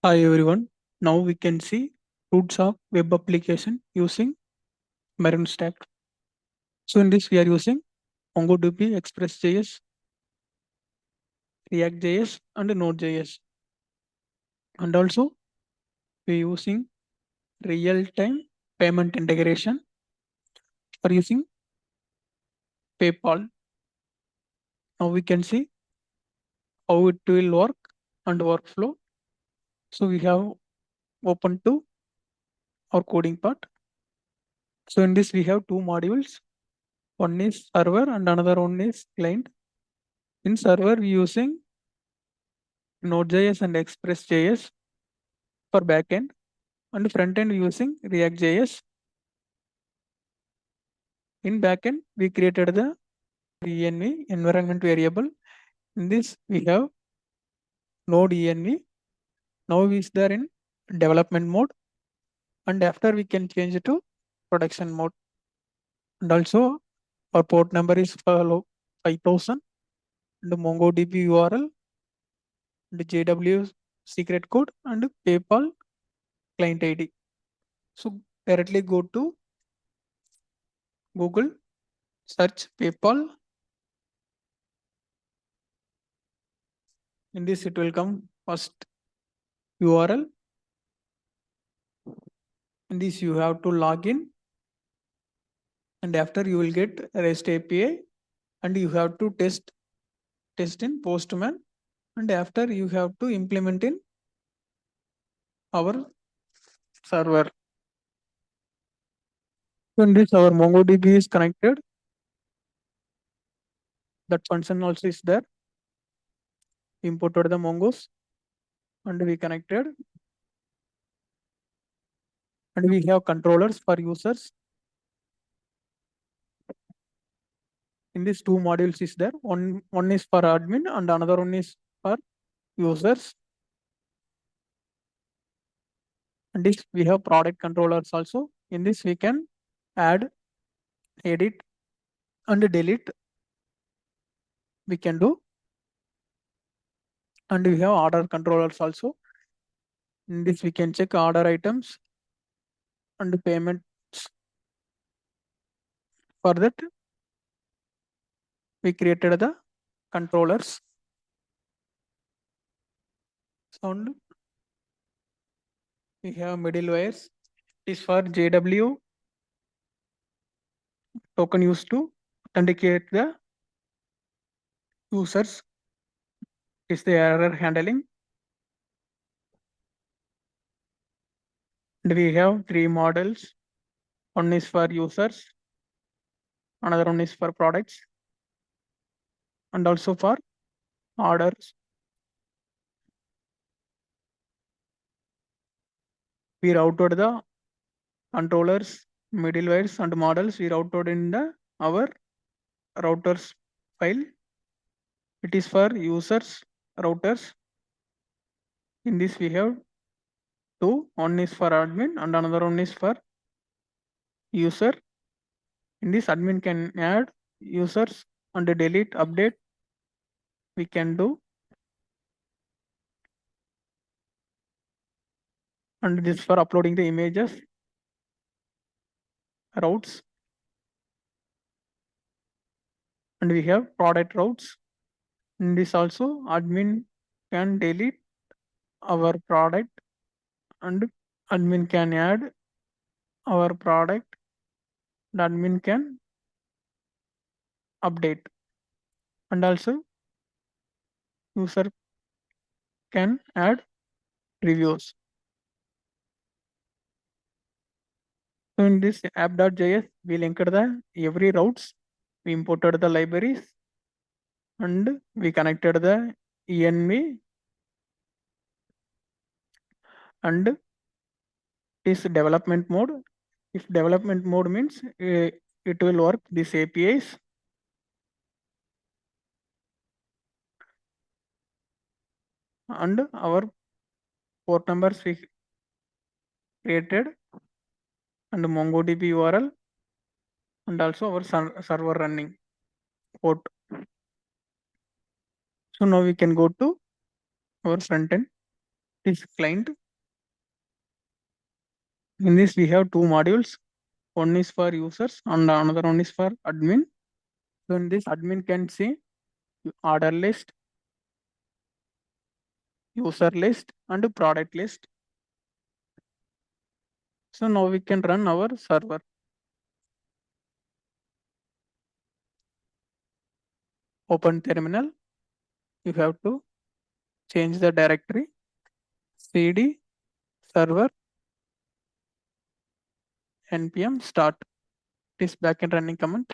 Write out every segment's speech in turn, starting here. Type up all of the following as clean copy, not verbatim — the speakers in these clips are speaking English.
Hi everyone. Now we can see roots of web application using MERN stack. So in this we are using MongoDB, Express.js, React.js and Node.js. And also we are using real-time payment integration for using PayPal. Now we can see how it will work and workflow. So we have open to our coding part. So in this we have two modules. One is server and another one is client. In server we using Node.js and Express.js for backend and front-end using React.js. In backend, we created the env environment variable. In this, we have node env. Now is there in development mode, and after we can change it to production mode. And also, our port number is 5000, and MongoDB URL, and JW secret code, and PayPal client ID. So directly go to Google, search PayPal. In this, it will come first URL. In this, you have to log in, and after you will get REST API, and you have to test in Postman, and after you have to implement in our server. So in this, our MongoDB is connected. That function also is there. Imported the Mongos, and we connected, and we have controllers for users. In these two modules is there. One is for admin and another one is for users. And this we have product controllers also. In this we can add, edit, and delete. We can do, and we have order controllers also. In this we can check order items and payments. For that we created the controllers. Sound, we have middlewares. It is for JW token used to authenticate the users. Is the error handling. And we have three models. One is for users, another one is for products, and also for orders. We routed the controllers, middlewares, and models. We routed in the our routers file. It is for users routers. In this we have two. One is for admin and another one is for user. In this admin can add users and delete, update. We can do. And this for uploading the images, routes. And we have product routes. In this also admin can delete our product and admin can add our product and admin can update, and also user can add reviews. So in this app.js we linked the every routes, we imported the libraries, and we connected the env, and this development mode. If development mode means it will work these APIs. And our port numbers we created, and MongoDB URL, and also our server running port. So now we can go to our front end. This client. In this we have two modules. One is for users and another one is for admin. So in this admin can see order list, user list and product list. So now we can run our server. Open terminal. You have to change the directory cd server npm start. This backend running command.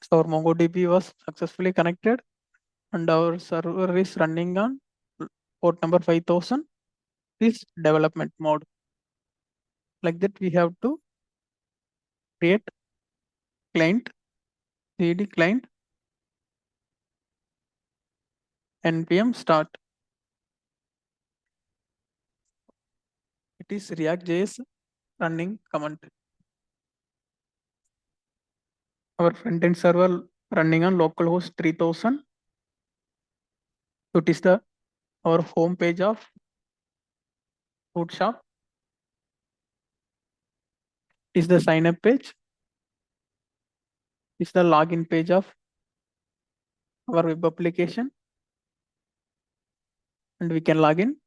So our MongoDB was successfully connected and our server is running on port number 5000. This development mode. Like that we have to create client cd client npm start. It is React.js running command. Our front-end server running on localhost 3000. So it is the our home page of Root Shop. Is the sign up page. Is the login page of our web application. And we can log in.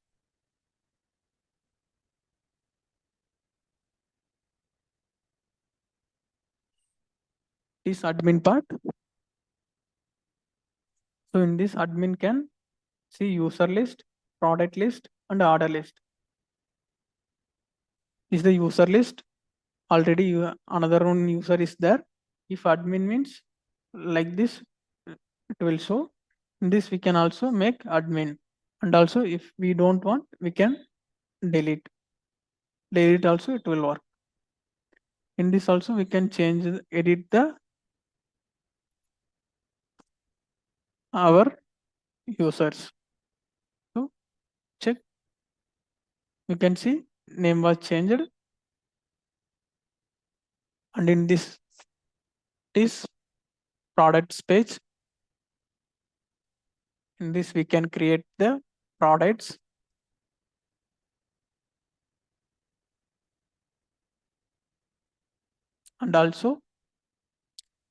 This admin part. So in this admin can see user list, product list and order list. Is the user list. Already another one user is there. If admin means like this, it will show. In this we can also make admin. And also if we don't want, we can delete. Delete also it will work. In this also we can change, edit the our users. So check. You can see name was changed. And in this products page, in this we can create the products. And also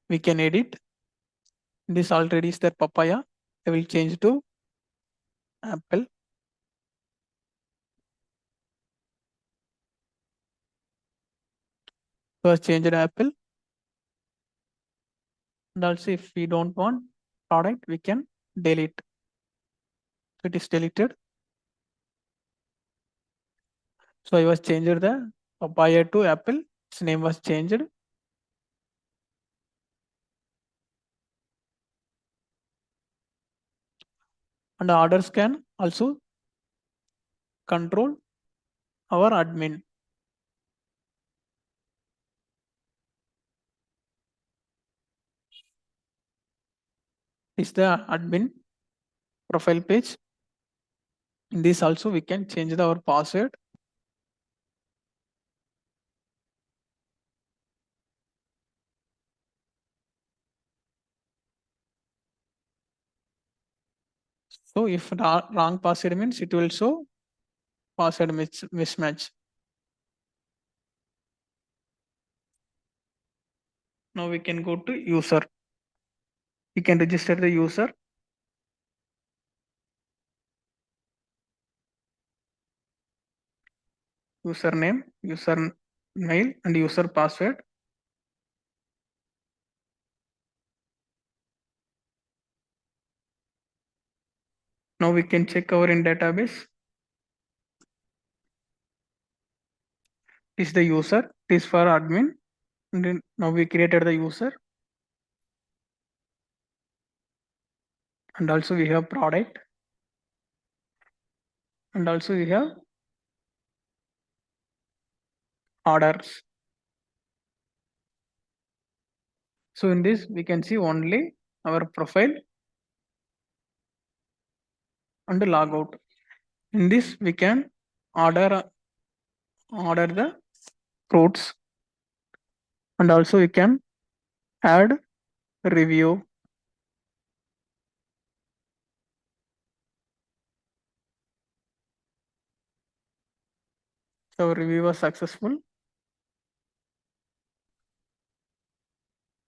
we can edit. This already is the papaya. I will change to apple. So changed apple. And also if we don't want product, we can delete. So it is deleted. So I was changed the papaya to apple. Its name was changed. And orders can also control our admin. Is the admin profile page. In this also we can change our password. So if wrong password means it will show password mismatch. Now we can go to user. We can register the user. Username, user mail and user password. Now we can check our in database. Is the user, it is for admin. And then now we created the user. And also we have product. And also we have orders. So in this we can see only our profile and log out. In this we can order the fruits. And also we can add review. So our review was successful.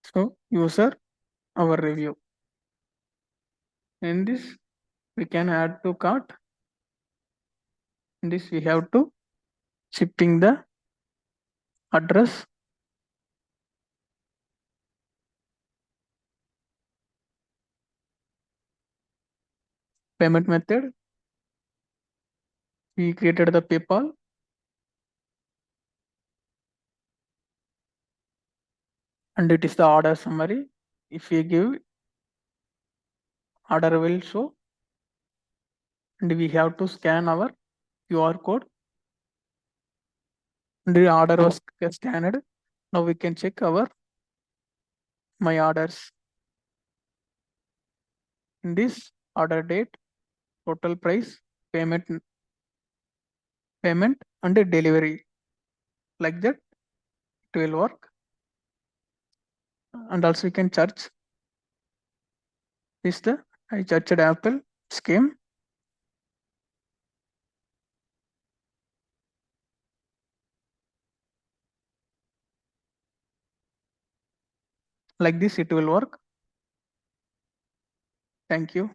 So user our review. In this we can add to cart. In this we have to shipping the address, payment method. We created the PayPal, and it is the order summary. If we give, order will show, and we have to scan our QR code, and the order was scanned. Now we can check our my orders. In this order date, total price, payment and delivery. Like that it will work. And also you can search this the I searched Apple scheme. Like this it will work. Thank you.